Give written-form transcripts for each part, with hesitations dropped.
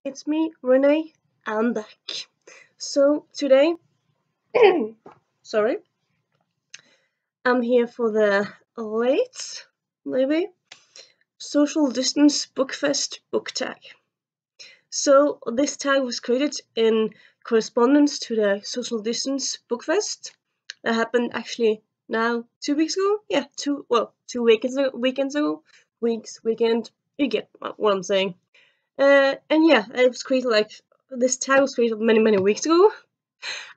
it's me, Renee. I'm back. So today, sorry, I'm here for the late, maybe, social distance bookfest book tag. So this tag was created in correspondence to the social distance bookfest that happened actually now 2 weeks ago. Yeah, 2 weekends ago. Weekend. You get what I'm saying. And yeah, it was created this tag was created many weeks ago.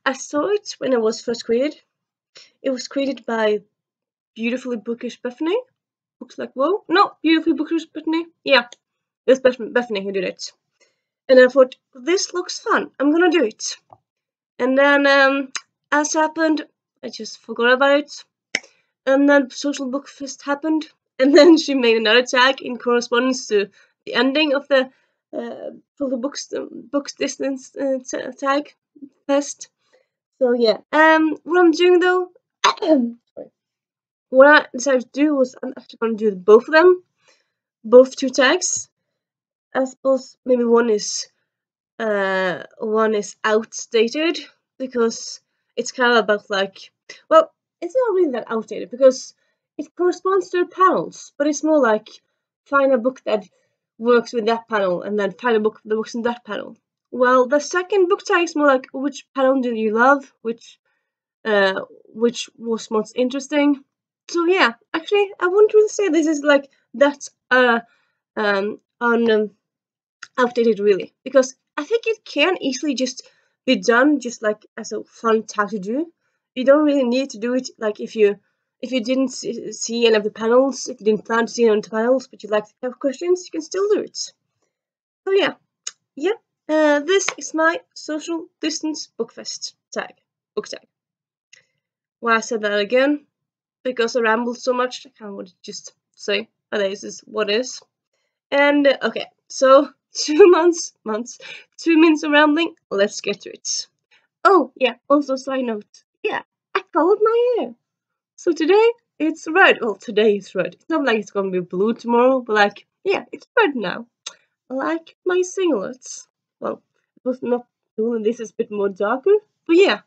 I saw it when it was first created. It was created by Beautifully Bookish Bethany. Looks like whoa, no, Beautifully Bookish Bethany. Yeah, it was Bethany who did it. And I thought this looks fun. I'm gonna do it. And then as happened, I just forgot about it. And then Social Book Fest happened, and then she made another tag in correspondence to the ending of the for the books distance tag fest. So yeah, what I'm doing though, what I decided to do was I'm actually gonna do both of them, both two tags. I suppose maybe one is outdated because it's kind of about well, it's not really that outdated because it corresponds to the panels, but it's more like find a book that works with that panel and then find a book that works in that panel. Well, the second book tag is more like which panel do you love, which was most interesting. So yeah, actually, I wouldn't really say this is like that on outdated really, because I think it can easily just be done just like as a fun tag to do. You don't really need to do it like if you didn't see any of the panels, if you didn't plan to see any of the panels, but you like to have questions, you can still do it. So yeah, this is my social distance bookfest book tag. Why I said that again? Because I rambled so much, I kind of want to just say, this is what is. And okay, so 2 minutes of rambling, let's get to it. Oh, yeah, also side note, yeah, I colored my hair. So today, it's red. Well, today it's red. It's not like it's gonna be blue tomorrow, but yeah, it's red now. Like my singlets. Well, it was not blue, this is a bit more darker, but yeah.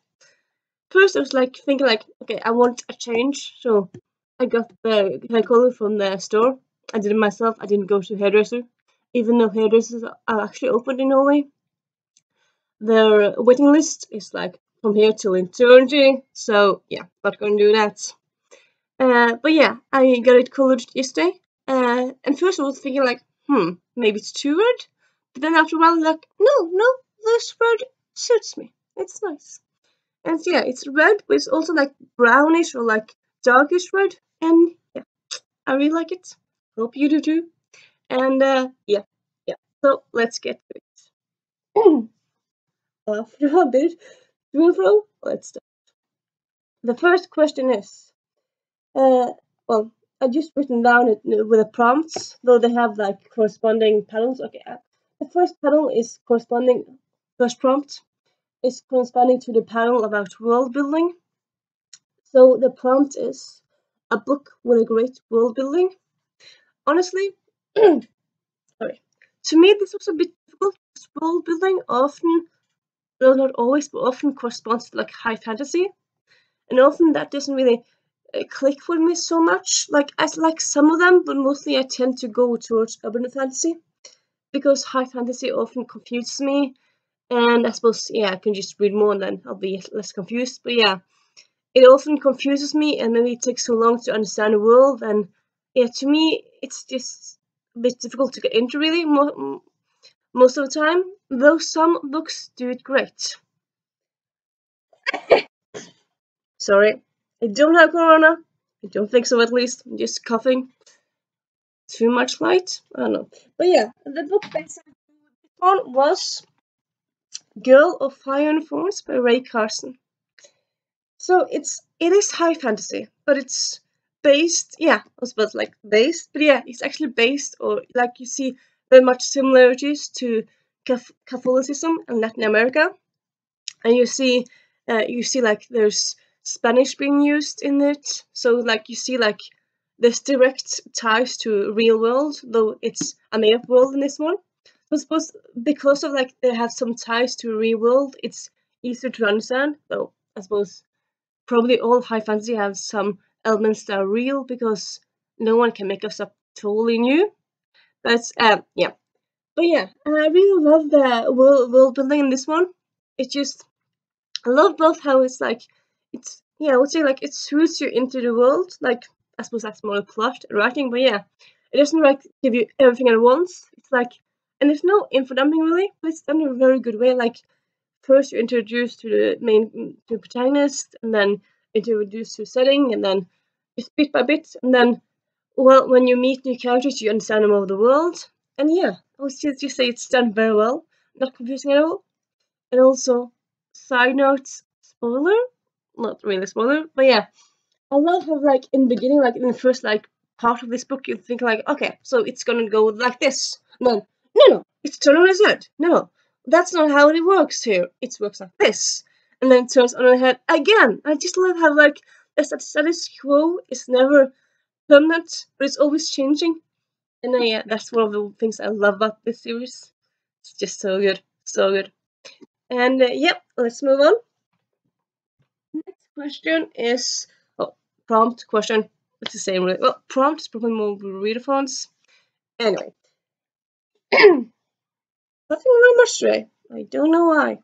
First I was thinking okay, I want a change, so I got the hair color from the store. I did it myself. I didn't go to hairdresser, even though hairdressers are actually open in Norway. Their waiting list is from here till eternity, so yeah, not gonna do that. But yeah, I got it colored yesterday. And first I was thinking maybe it's too red. But then after a while, no, this red suits me. It's nice. And yeah, it's red, but it's also brownish or darkish red. And yeah, I really like it. Hope you do too. And yeah. So let's get to it. After a bit to and fro, let's start. The first question is, well, I just written down it with the prompts, though they have corresponding panels. Okay, the first panel is first prompt is corresponding to the panel about world building. So the prompt is a book with a great world building. Honestly, sorry. To me, this was a bit difficult because world building often, well, not always, but often corresponds to high fantasy, and often that doesn't really click with me so much. I like some of them, but mostly I tend to go towards urban fantasy because high fantasy often confuses me. And I suppose, yeah, I can just read more and then I'll be less confused. But yeah, it often confuses me and maybe it takes so long to understand the world. And yeah, to me, it's just a bit difficult to get into really most of the time, though some books do it great. Sorry, I don't have corona. I don't think so, at least. I'm just coughing. Too much light? I don't know. But yeah, the book basically one was Girl of Fire and Thorns by Ray Carson. So it is high fantasy, but it's based, yeah, I was about based, but yeah, it's actually based, or you see very much similarities to Catholicism in Latin America, and you see there's Spanish being used in it, so you see there's direct ties to real world, though it's a made up world in this one. I suppose because of like they have some ties to real world, it's easier to understand. Though I suppose probably all high fantasy have some elements that are real because no one can make us up totally new. But yeah. But yeah, I really love the world building in this one. It just I love both how it's like it's yeah, I would say like it suits you into the world. Like I suppose that's more plot and writing, but yeah. It doesn't like give you everything at once. It's like and there's no info dumping really, but it's done in a very good way. Like first you're introduced to the to the protagonist and then introduced to setting and then just bit by bit and then well when you meet new characters you understand them over the world. And yeah, I would just say it's done very well. Not confusing at all. And also, side notes, spoiler? Not really spoiler, but yeah. I love how like in the beginning, like in the first like part of this book, you think like, okay, so it's gonna go like this. And then, no, it's turned on its head. No, that's not how it works here. It works like this. And then it turns on its head again. I just love how like the status quo is never permanent, but it's always changing. And yeah, that's one of the things I love about this series. It's just so good, so good. And yep, let's move on. Next question is prompt question. It's the same. Really. Well, prompt is probably more reader fonts. Anyway, nothing really much today. I don't know why.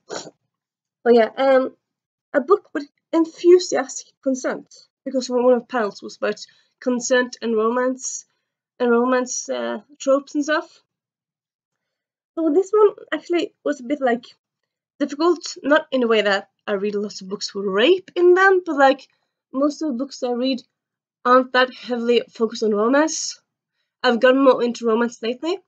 But yeah, a book with enthusiastic consent because one of the panels was about consent and romance tropes and stuff. So this one actually was a bit like difficult, not in a way that I read lots of books with rape in them, but like most of the books I read aren't that heavily focused on romance. I've gotten more into romance lately,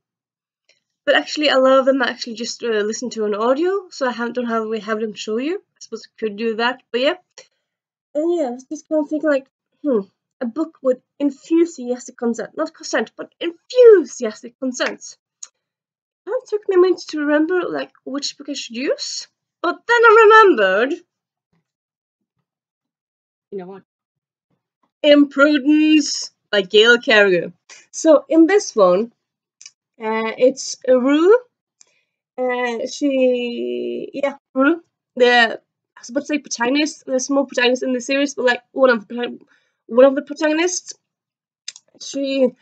but actually a lot of them I actually just listen to on audio, so I don't have them show you. I suppose I could do that, but yeah. And yeah, I was just kind of thinking like, a book with enthusiastic consent, not consent, but enthusiastic consent. It took me a minute to remember like which book I should use, but then I remembered. You know what? Imprudence by Gail Carriger. So in this one, it's Rue. Rue. I was about to say protagonist. There's more protagonists in the series, but like one of the protagonists, she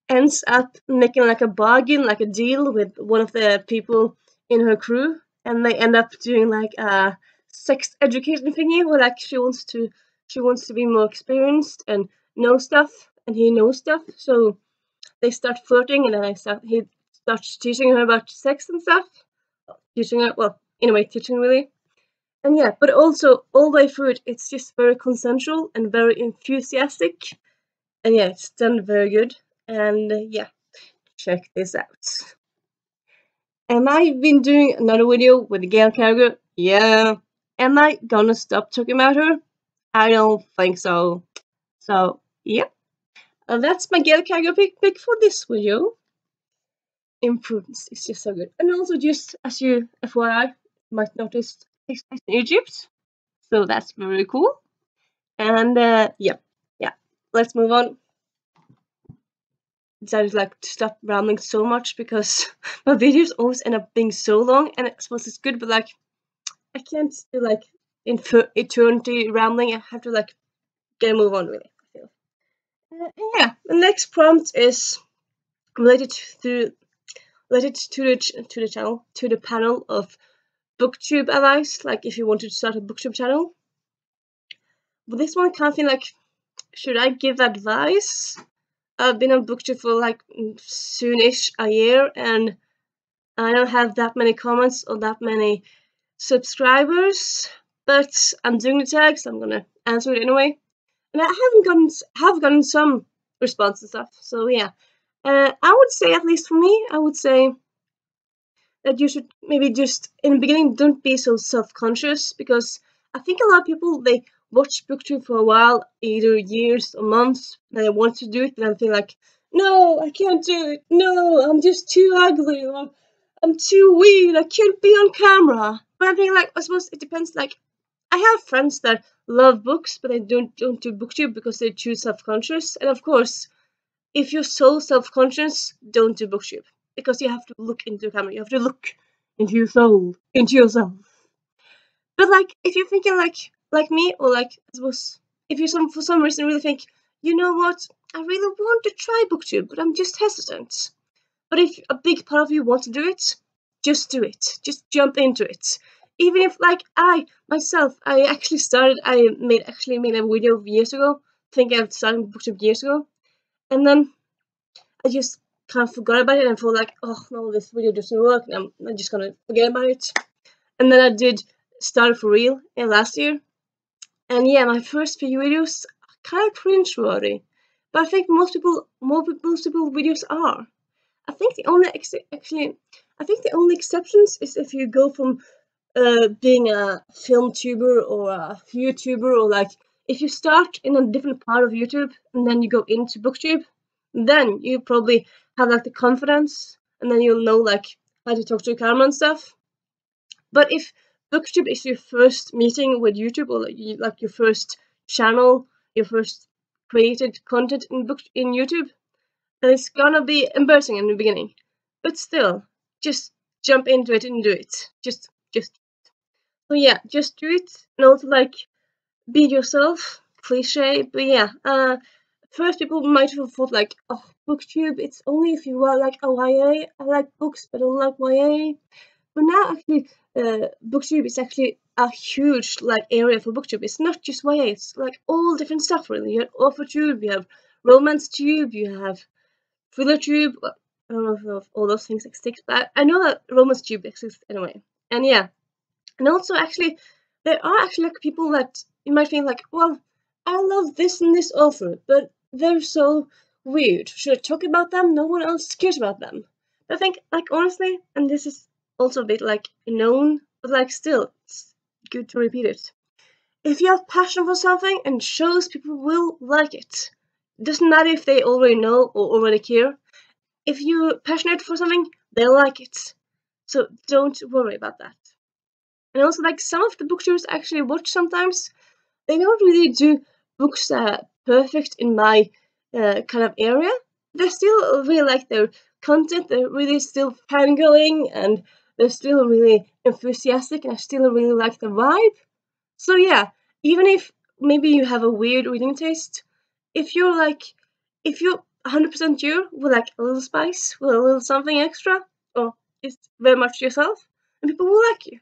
ends up making like a bargain, like a deal with one of the people in her crew, and they end up doing like a sex education thingy where like she wants to be more experienced and know stuff, and he knows stuff, so they start flirting, and then he starts teaching her about sex and stuff, teaching her well in a way teaching really, and yeah, but also all the way through it, it's just very consensual and very enthusiastic, and yeah, it's done very good, and yeah. Check this out. Am I been doing another video with Gail Carriger? Yeah. Am I gonna stop talking about her? I don't think so. So, yeah. That's my Gail Carriger pick for this video. Imprudence is just so good. And also just, as you, FYI, might notice, takes place in Egypt. So that's very cool. And, yeah. Let's move on. Decided like to stop rambling so much because my videos always end up being so long, and I suppose it's good, but like I can't do like eternity rambling. I have to like get a move on really. I feel. Yeah, the next prompt is related to the channel, to the panel of Booktube advice. Like if you wanted to start a Booktube channel, but this one kind of feel like, should I give advice? I've been on Booktube for like soonish a year, and I don't have that many comments or that many subscribers, but I'm doing the tag, so I'm gonna answer it anyway. And I have gotten some response and stuff. So yeah, I would say, at least for me, I would say that you should maybe just in the beginning don't be so self-conscious, because I think a lot of people, they watch Booktube for a while, either years or months, and they want to do it, but then feel like, no, I can't do it. No, I'm just too ugly. Or I'm too weird. I can't be on camera. But I think like I suppose it depends. Like I have friends that love books, but they don't do Booktube because they're too self-conscious. And of course, if you're so self-conscious, don't do Booktube. because you have to look into the camera. You have to look into your soul, into yourself. But like, if you're thinking like me, or like, I suppose, if you for some reason really think, you know what, I really want to try Booktube, but I'm just hesitant. But if a big part of you wants to do it, just do it. Just jump into it. Even if, like, I actually made a video years ago, thinking of starting Booktube years ago, and then I just kind of forgot about it and thought like, oh no, this video doesn't work, and I'm just gonna forget about it. And then I did start it for real last year, and yeah, my first few videos are kind of cringe-worthy, but I think most people videos are. I think the only exceptions is if you go from being a film tuber or a YouTuber, or like if you start in a different part of YouTube and then you go into Booktube, then you probably have like the confidence, and then you'll know like how to talk to the camera and stuff. But if Booktube is your first meeting with YouTube, or like your first channel, your first created content in YouTube, and it's gonna be embarrassing in the beginning, but still, just jump into it and do it. Just so yeah, just do it, and also like be yourself. Cliche, but yeah. First people might have thought like, oh, Booktube, it's only if you are like a YA. I like books, but I don't like YA. But now actually, Booktube is actually a huge like area for Booktube. It's not just YA. It's like all different stuff really. You have AuthorTube, you have RomanceTube, you have ThrillerTube. I don't know if all those things exist, but I know that RomanceTube exists anyway. And yeah, and also actually, there are actually like people that you might think like, well, I love this and this author, but they're so weird. Should I talk about them? No one else cares about them. But I think, like, honestly, and this is also a bit like known, but like still, it's good to repeat it. If you have passion for something and shows, people will like it. Doesn't matter if they already know or already care. If you're passionate for something, they'll like it. So don't worry about that. And also, like, some of the booktubers I actually watch sometimes, they don't really do books perfect in my kind of area. They still really like their content, they're really still fangirling, and they're still really enthusiastic, and I still really like the vibe. So yeah, even if maybe you have a weird reading taste, if you're 100% you, with like a little spice, with a little something extra, or just very much yourself, and people will like you.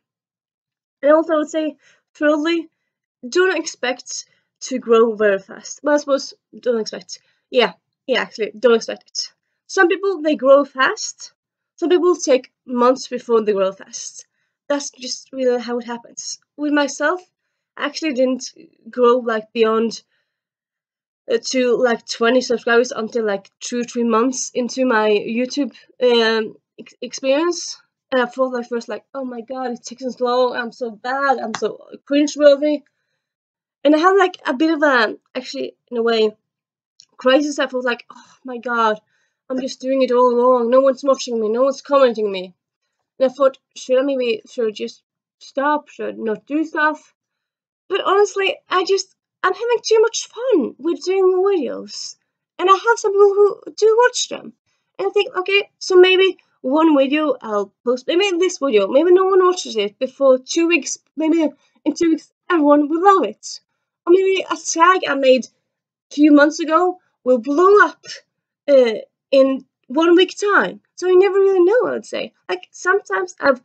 And also I would say, thirdly, don't expect to grow very fast. Well, I suppose don't expect. Yeah, actually, don't expect it. Some people, they grow fast. Some people take months before they grow fast. That's just really how it happens. With myself, I actually didn't grow like beyond to like 20 subscribers until like 2-3 months into my YouTube experience. And I thought like first like, oh my god, it's taking slow, I'm so bad, I'm so cringe-worthy. And I had like a bit of a, actually, in a way, crisis. I felt like, oh my god, I'm just doing it all wrong. No one's watching me, no one's commenting me. And I thought, should I just stop? Should I not do stuff? But honestly, I'm having too much fun with doing videos. And I have some people who do watch them. And I think, okay, so maybe one video I'll post, maybe this video, maybe no one watches it before 2 weeks, maybe in 2 weeks everyone will love it. Or maybe a tag I made a few months ago will blow up in 1 week time. So you never really know, I would say. Like, sometimes I've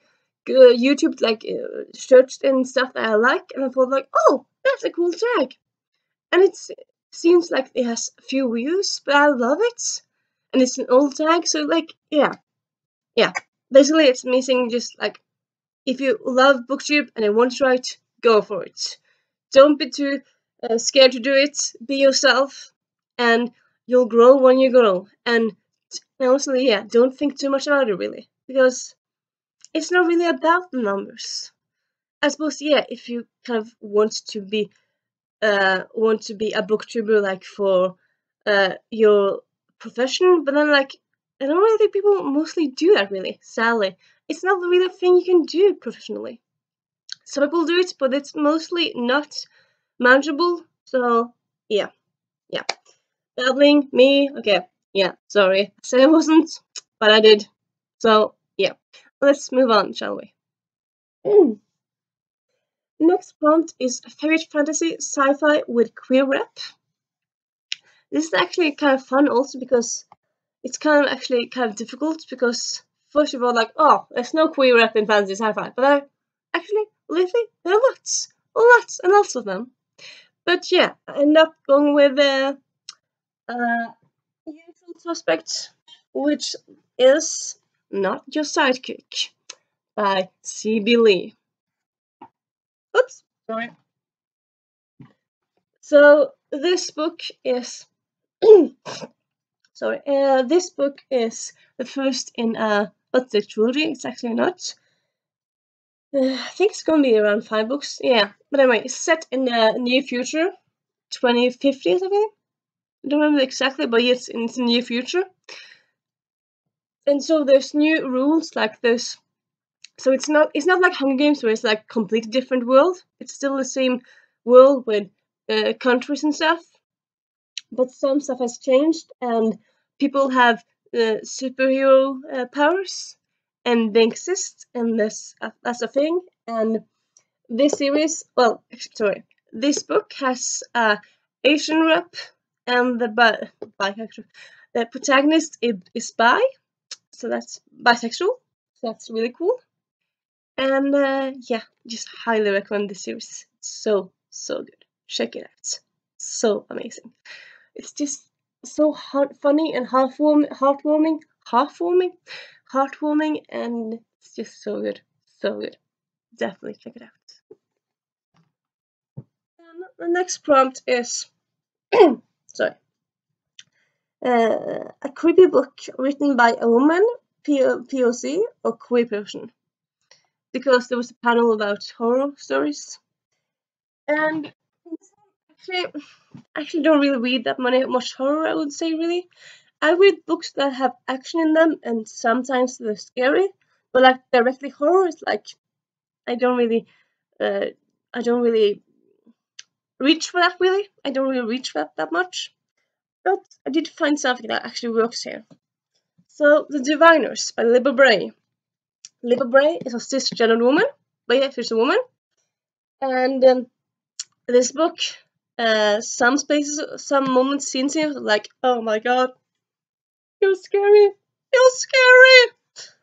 YouTube like searched in stuff that I like, and I thought like, oh, that's a cool tag, and it seems like it has a few views, but I love it, and it's an old tag, so like, yeah. Basically, it's me saying just like, if you love Booktube and you want to try it, go for it. Don't be too scared to do it. Be yourself, and you'll grow when you grow. And honestly, yeah, don't think too much about it really, because it's not really about the numbers. I suppose, yeah, if you kind of want to be a booktuber like for your profession, but then like I don't really think people mostly do that really, sadly. It's not really a thing you can do professionally. Some people do it, but it's mostly not manageable. So yeah. Babbling, me, okay, yeah, sorry. I said I wasn't, but I did. So yeah, let's move on, shall we? Mm. Next prompt is favorite fantasy sci-fi with queer rep. This is actually kind of fun also because it's actually kind of difficult because first of all, like, oh, there's no queer rep in fantasy sci-fi, but actually, lately there are lots and lots of them. But yeah, I end up going with the usual suspect, which is Not Your Sidekick by C.B. Lee. Oops, sorry. So this book is sorry. This book is the first in what's the trilogy? It's actually not. I think it's gonna be around 5 books. Yeah, but anyway, it's set in the near future, 2050 or something. I don't remember exactly, but yes, it's in the near future. And so there's new rules, like there's. So it's not like Hunger Games where it's like completely different world. It's still the same world with countries and stuff, but some stuff has changed, and people have superhero powers, and they exist, and that's a thing. And this series, well, sorry, this book has Asian rep, and the protagonist is bi, so that's bisexual. So that's really cool. And yeah, just highly recommend this series. It's so good. Check it out. So amazing. It's just so funny and heartwarming, and it's just so good. So good. Definitely check it out. And the next prompt is sorry. A creepy book written by a woman, POC, or queer person. Because there was a panel about horror stories. And actually don't really read that much horror, I would say, really. I read books that have action in them, and sometimes they're scary. But like directly horror is like I don't really reach for that, really. I don't really reach for that much. But I did find something that actually works here. So The Diviners by Libba Bray. Libba Bray is a cisgender woman, but yeah, she's a woman. And this book, some moments, scenes here, like, oh my god, you're scary, you're scary.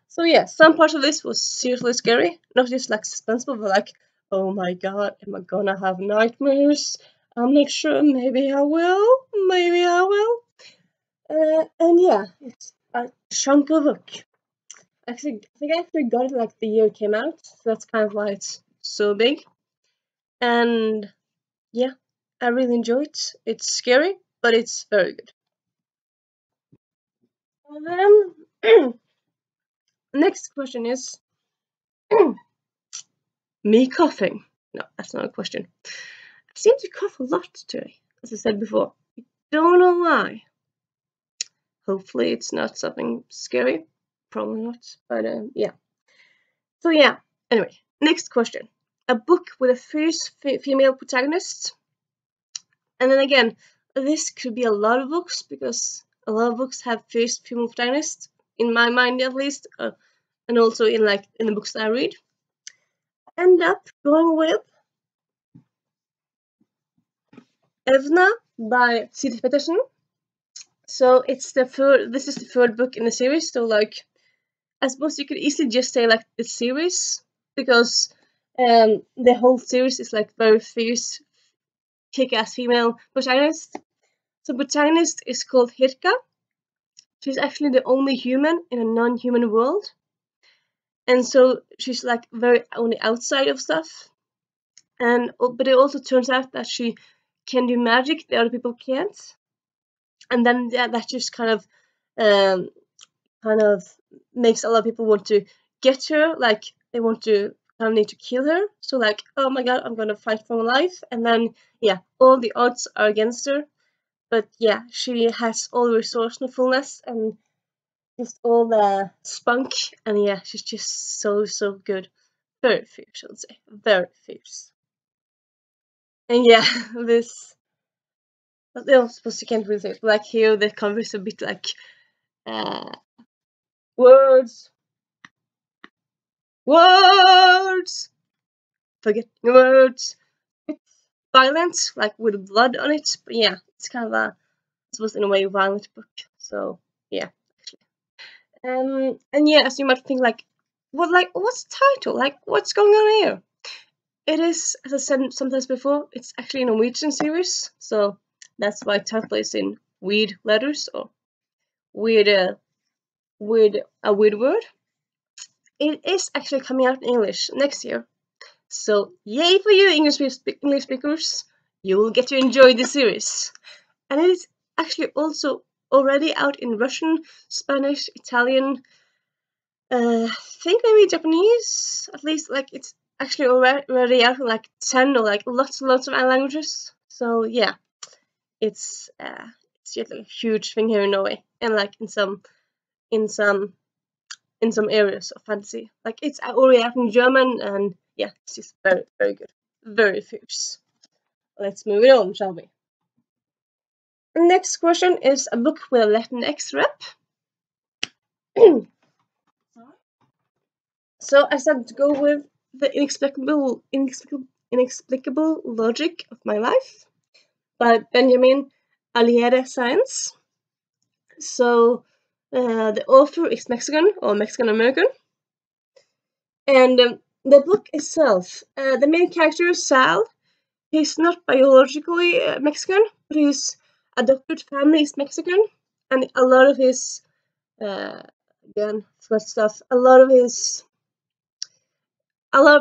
So yeah, some parts of this was seriously scary, not just like suspenseful, but like, oh my god, am I gonna have nightmares? I'm not sure. Maybe I will. And yeah, it's a chunk of book. Actually, I think I actually got it like the year it came out, so that's kind of why it's so big. And yeah, I really enjoy it. It's scary, but it's very good. And then next question is me coughing. No, that's not a question. I seem to cough a lot today, as I said before. I don't know why. Hopefully it's not something scary. Probably not, but yeah. So yeah, anyway, next question. A book with a fierce female protagonist. And then again, this could be a lot of books because a lot of books have fierce female protagonists, in my mind at least, and also in the books that I read. End up going with Evna by Siri Pettersen. So it's this is the third book in the series, so like I suppose you could easily just say like the series, because the whole series is like very fierce, kick-ass female protagonist. So protagonist is called Hirka. She's actually the only human in a non-human world. And so she's like very on the outside of stuff. But it also turns out that she can do magic that other people can't. And then that just kind of makes a lot of people want to get her, like they want to kind of need to kill her. So like, oh my god, I'm gonna fight for my life. And then yeah, all the odds are against her. But yeah, she has all the resourcefulness and just all the spunk, and yeah, she's just so good. Very fierce, I would say. Very fierce. And yeah, this I suppose you can't really say it, but like here the cover is a bit like words, words, forgetting words. It's violent, like with blood on it, but yeah, it's kind of a, I suppose, in a way, violent book. So yeah, actually. And yeah, as you might think, like, what's the title? Like, what's going on here? It is, as I said sometimes before, it's actually a Norwegian series, so that's why title is in weird letters or weird, a weird word. It is actually coming out in English next year, so yay for you, English speakers! You will get to enjoy the series, and it is actually also already out in Russian, Spanish, Italian. I think maybe Japanese, at least. Like, it's actually already out in like 10 or like lots and lots of languages. So yeah, it's just a huge thing here in Norway, and like in some areas of fantasy. Like, it's already out in German, and yeah, it's just very, very good, very fierce. Let's move it on, shall we? Next question is a book with a Latinx rep. So I decided to go with The Inexplicable Logic of My Life by Benjamin Aliere Science. So the author is Mexican or Mexican American, and the book itself, the main character is Sal. He's not biologically Mexican, but his adopted family is Mexican, and a lot of his again, stuff. A lot of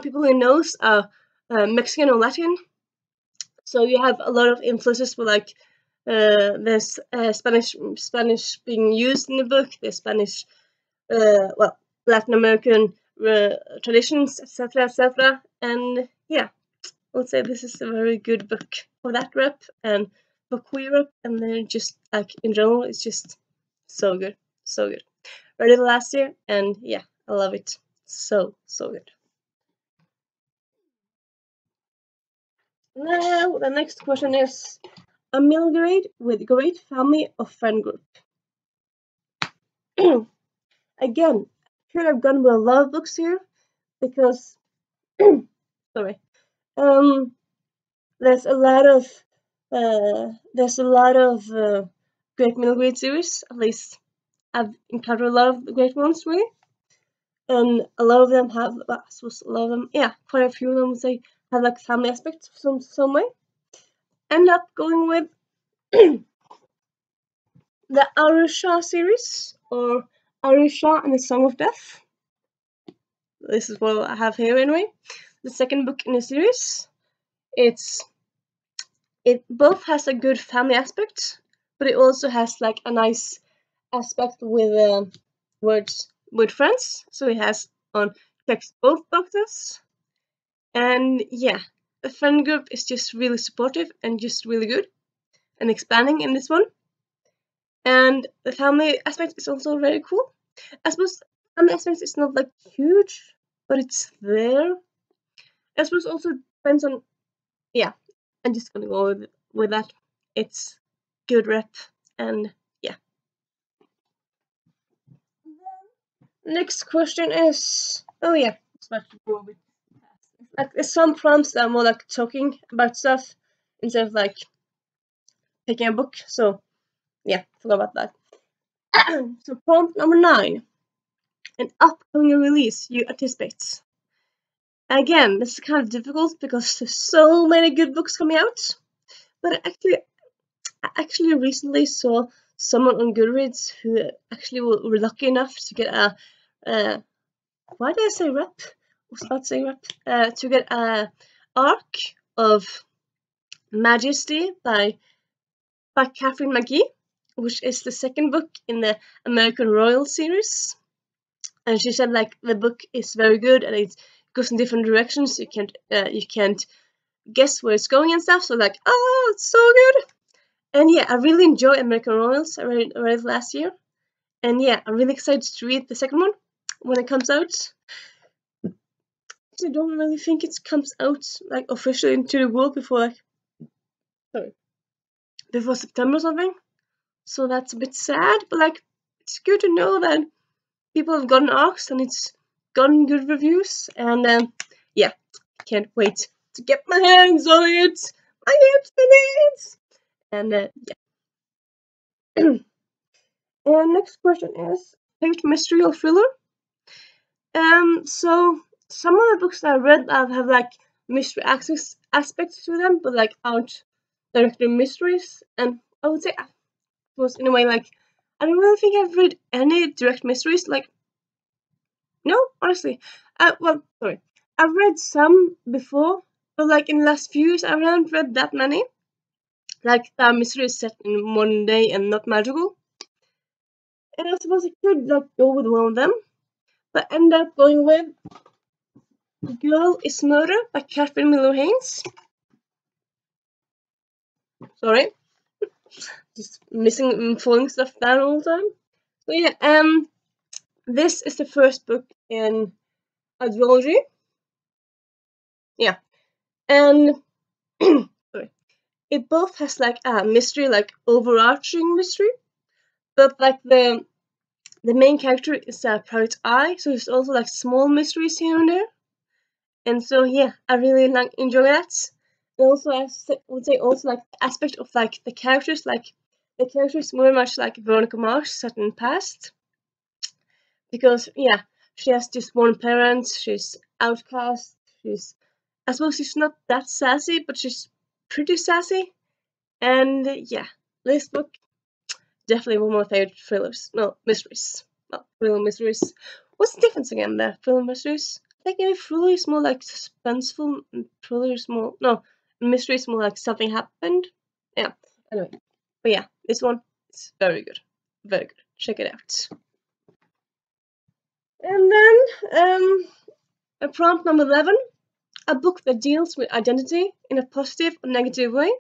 people he knows are Mexican or Latin. So you have a lot of influences with like there's Spanish being used in the book. There's Spanish, Latin American traditions, etc., etc. And yeah, I would say this is a very good book for that rep and for queer rep, and then just like in general, it's just so good, so good. Read it last year, and yeah, I love it. So good. Now the next question is a middle grade with great family of friend group. Again, could have gone with a lot of books here because sorry. There's a lot of great middle grade series. At least I've encountered a lot of great ones really, and a lot of them have. I suppose a lot of them, yeah, quite a few of them say have like family aspects some way. End up going with the Arusha series, or Arusha and the Song of Death. This is what I have here anyway. The second book in the series. It both has a good family aspect, but it also has like a nice aspect with words with friends. So it has on checks both boxes. And yeah, the friend group is just really supportive and just really good and expanding in this one. And the family aspect is also very cool. I suppose family aspect is not like huge, but it's there. I suppose also depends on, yeah, I'm just gonna go with that. It's good rep, and yeah. Next question is, oh yeah, like there's some prompts that are more like talking about stuff instead of like picking a book. So yeah, forgot about that. So prompt number 9, an upcoming release you anticipate. Again, this is kind of difficult because there's so many good books coming out. But I actually recently saw someone on Goodreads who actually were lucky enough to get a why did I say rep? I was about to say rep. To get a arc of Majesty by Catherine McGee, which is the second book in the American Royal series. And she said like the book is very good and it goes in different directions. You can't guess where it's going and stuff. So like, oh, it's so good. And yeah, I really enjoy American Royals. I read it last year. And yeah, I'm really excited to read the second one when it comes out. I don't really think it comes out like officially into the world before before September or something. So that's a bit sad, but like it's good to know that people have gotten arcs and it's gotten good reviews, and yeah, can't wait to get my hands on it. My hands on it. And yeah. And next question is favorite mystery or thriller? So some of the books that I read have like mystery aspects to them, but like aren't directly mysteries. And I would say, was in a way like I don't really think I've read any direct mysteries. Like, no, honestly. Well, sorry, I've read some before, but like in the last few years, I haven't read that many. Like mysteries set in modern day and not magical. And I suppose I could like go with one of them, but end up going with Girl is Murder by Catherine Miller Haynes. Sorry, just missing falling stuff down all the time. So yeah, this is the first book in a duology. Yeah, and sorry, it both has like a mystery, like overarching mystery, but like the main character is a private eye, so there's also like small mysteries here and there. And so yeah, I really like enjoy that. And also I would say also like the aspect of like the characters, like the characters very much like Veronica Mars set in the past. Because yeah, she has just one parent, she's outcast, I suppose she's not that sassy, but she's pretty sassy. And yeah, this book definitely one of my favorite thrillers. No, mysteries. Well, thriller mysteries. What's the difference again there? Thriller mysteries? I think maybe thriller is more like suspenseful, and thriller is more mystery is more like something happened. Yeah. Anyway, but yeah, this one is very good, very good. Check it out. And then a prompt number 11, a book that deals with identity in a positive or negative way.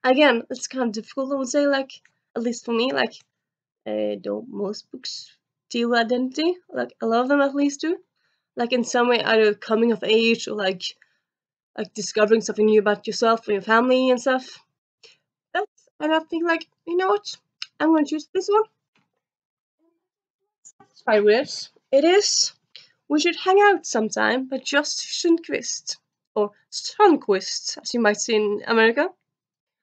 Again, it's kind of difficult, I would say, like, at least for me, like, don't most books deal with identity? Like, a lot of them at least do. Like, in some way, either coming of age or, like discovering something new about yourself or your family and stuff. And I think, like, you know what? I'm going to choose this one. It's 5 words. It is We Should Hang Out Sometime by Just Sundquist. Or Sundquist, as you might say in America.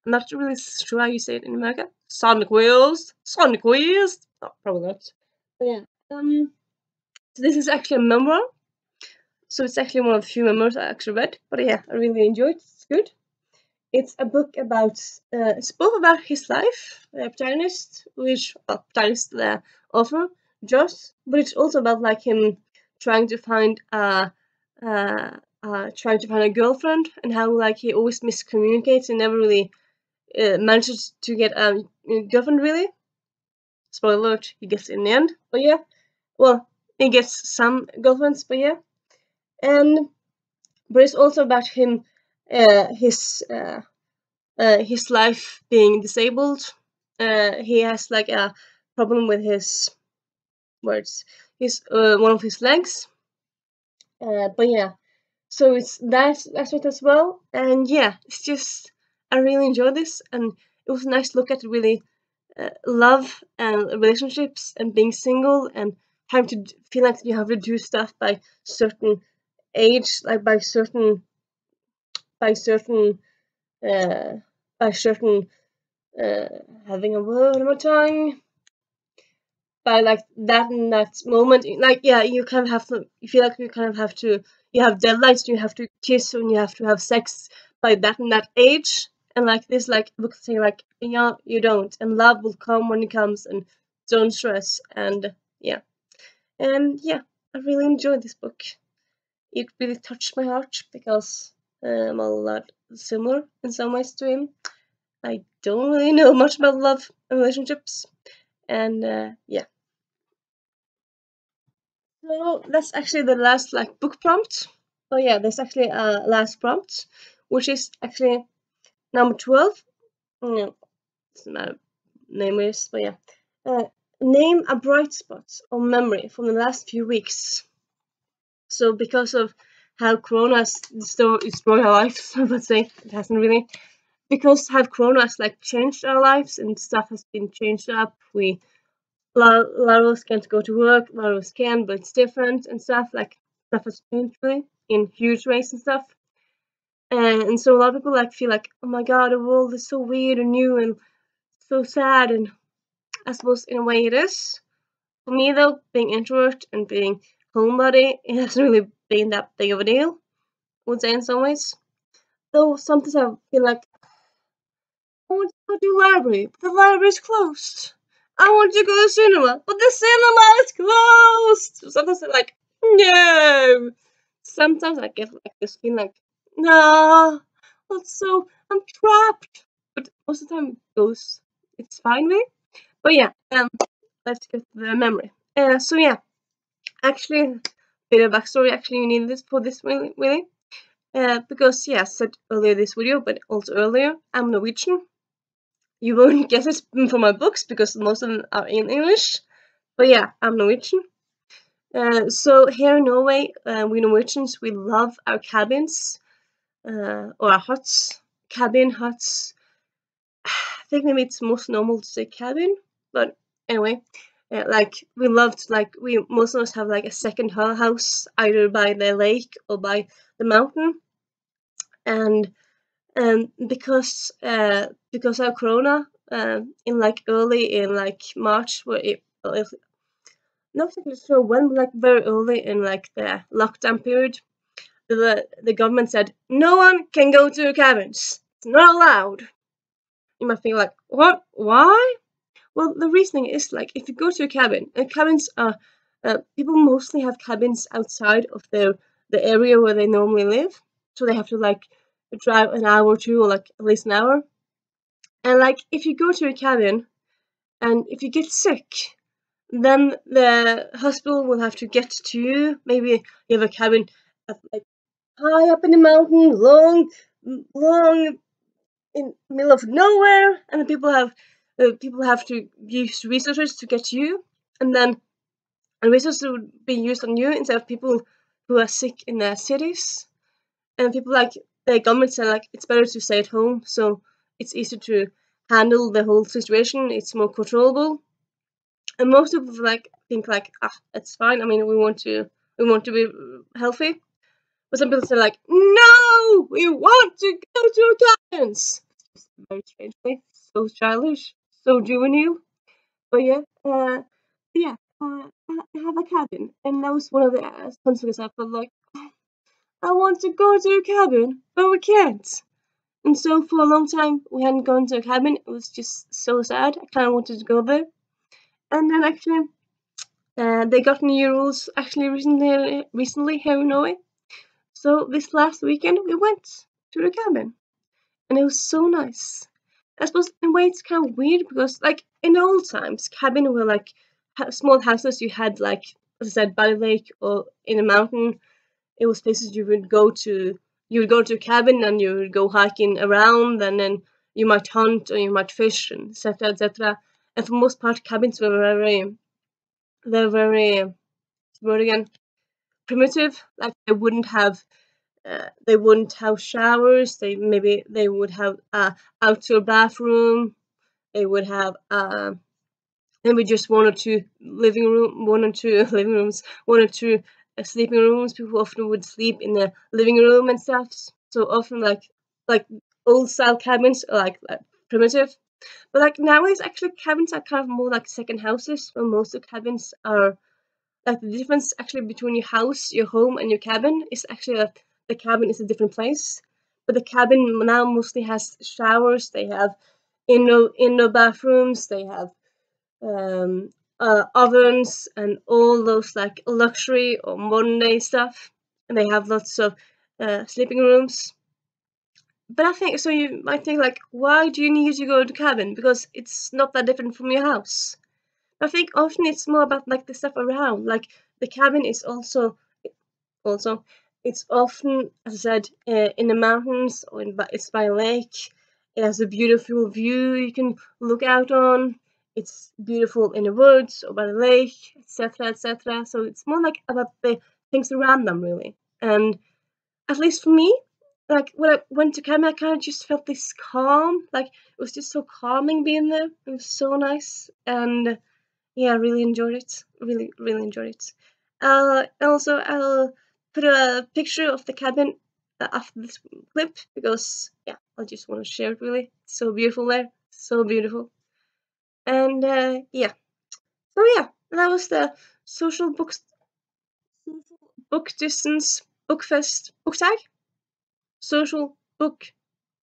I'm not really sure how you say it in America. Sundquist. Sundquist. Oh, probably not. But yeah. So this is actually a memoir. So it's actually one of the few memoirs I actually read. But yeah, I really enjoyed it. It's good. It's a book about, it's both about his life, the protagonist, protagonist, the author, Joss, but it's also about like him trying to find a girlfriend, and how like he always miscommunicates and never really manages to get a girlfriend really. Spoiler alert, he gets it in the end. But yeah, well, he gets some girlfriends, but yeah. But it's also about him, his life being disabled. He has like a problem with his one of his legs. But yeah, so it's that aspect as well. And yeah, it's just I really enjoyed this, and it was nice to look at really love and relationships and being single and having to feel like you have to do stuff by certain age, like by certain by certain by certain having a word on my tongue, by like that in that moment, like yeah, you kind of have to, you feel like you kind of have to, you have deadlines, you have to kiss and you have to have sex by that in that age. And like this, like book saying like, yeah, you don't, and love will come when it comes, and don't stress. And yeah, I really enjoyed this book. It really touched my heart because I'm a lot similar in some ways to him. I don't really know much about love and relationships, and yeah. So that's actually the last like book prompt. Oh yeah, there's actually a last prompt, which is actually number 12. No, doesn't matter name is, but yeah. Name a bright spot or memory from the last few weeks. So because of how Corona has destroyed our lives, I would say it hasn't really. Because how Corona has like changed our lives and stuff has been changed up. We Laros can't go to work, Laros can, but it's different and stuff. Like, stuff has changed really in huge ways and stuff. And so a lot of people like feel like, oh my god, the world is so weird and new and so sad, and I suppose in a way it is. For me though, being introvert and being homebody, it hasn't really been that big of a deal, I would say in some ways. Though sometimes I feel like I want to go to the library, but the library's closed. I want to go to the cinema, but the cinema is closed. Sometimes I'm like, no. Sometimes I get like this feeling like, nah, I'm trapped. But most of the time it's fine with me. But yeah, let's get to the memory. So yeah, actually, bit of backstory. Actually, you need this for this really. Because yeah, I said earlier this video, but also earlier, I'm Norwegian. You won't get it from my books because most of them are in English. But yeah, I'm Norwegian. So here in Norway, we Norwegians, we love our cabins, or our huts. Cabin, huts. I think maybe it's most normal to say cabin, but anyway, like we loved, like most of us have like a second house either by the lake or by the mountain, and because of Corona, in like early in like March, where it not exactly sure when, but like very early in like the lockdown period, the government said no one can go to cabins. It's not allowed. You might think like, what? Why? Well, the reasoning is like if you go to a cabin, and cabins are people mostly have cabins outside of the area where they normally live, so they have to like drive an hour or two, or like at least an hour. And like if you go to a cabin and if you get sick, then the hospital will have to get to you. Maybe you have a cabin like high up in the mountain, long in the middle of nowhere, and the people have to use resources to get to you, and then the resources would be used on you instead of people who are sick in their cities. And people like the government said like it's better to stay at home, so it's easier to handle the whole situation. It's more controllable, and most people like think like it's fine. I mean, we want to be healthy, but some people say like, no, we want to go to cabins. Very strangely, so childish, so juvenile. But yeah, I have a cabin, and that was one of the consequences. I felt like I want to go to a cabin, but we can't. And so for a long time, we hadn't gone to a cabin. It was just so sad. I kind of wanted to go there. And then actually, they got new rules actually recently here in Norway. So this last weekend, we went to the cabin, and it was so nice. I suppose in a way it's kind of weird because, like, in old times, cabin were like small houses you had, like, as I said, by the lake or in a mountain. It was places you would go to. You would go to a cabin and you would go hiking around, and then you might hunt or you might fish, and etc. etc. And for most part, cabins were very word again, primitive. Like they wouldn't have showers. They would have outdoor bathroom. They would have maybe just one or two living rooms, one or two sleeping rooms. People often would sleep in the living room and stuff. So often like old style cabins are like primitive. But like nowadays, actually cabins are kind of more like second houses. Where most of cabins are like the difference actually between your house, your home, and your cabin is actually that the cabin is a different place. But the cabin now mostly has showers. They have indoor bathrooms. They have um, ovens and all those like luxury or modern day stuff. And they have lots of sleeping rooms. But I think so. You might think like, why do you need to go to cabin? Because it's not that different from your house. I think often it's more about like the stuff around. Like the cabin is also it's often, as I said, in the mountains or it's by a lake. It has a beautiful view you can look out on. It's beautiful in the woods or by the lake, etc., etc. So it's more like about the things around them, really. And at least for me, like when I went to cabin, I kind of just felt this calm. Like it was just so calming being there. It was so nice, and yeah, I really enjoyed it. Really, really enjoyed it. Also, I'll put a picture of the cabin after this clip because, yeah, I just want to share it. Really, it's so beautiful there, so beautiful. And yeah, so yeah, that was the social books, social book distance, bookfest, book tag, social book,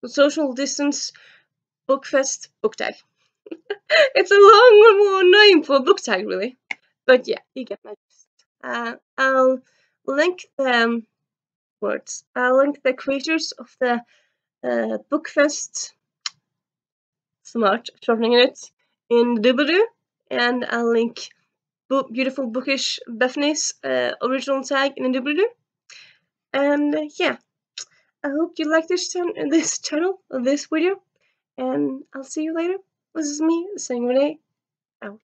social distance, bookfest, book tag. It's a long name for a book tag, really. But yeah, you get my gist. I'll link the words. I'll link the creators of the Bookfest, smart shortening it, in the doobly-doo, and I'll link beautiful bookish Bethany's original tag in the doobly-doo. And yeah, I hope you like this channel, this video, and I'll see you later. This is me saying Renee out.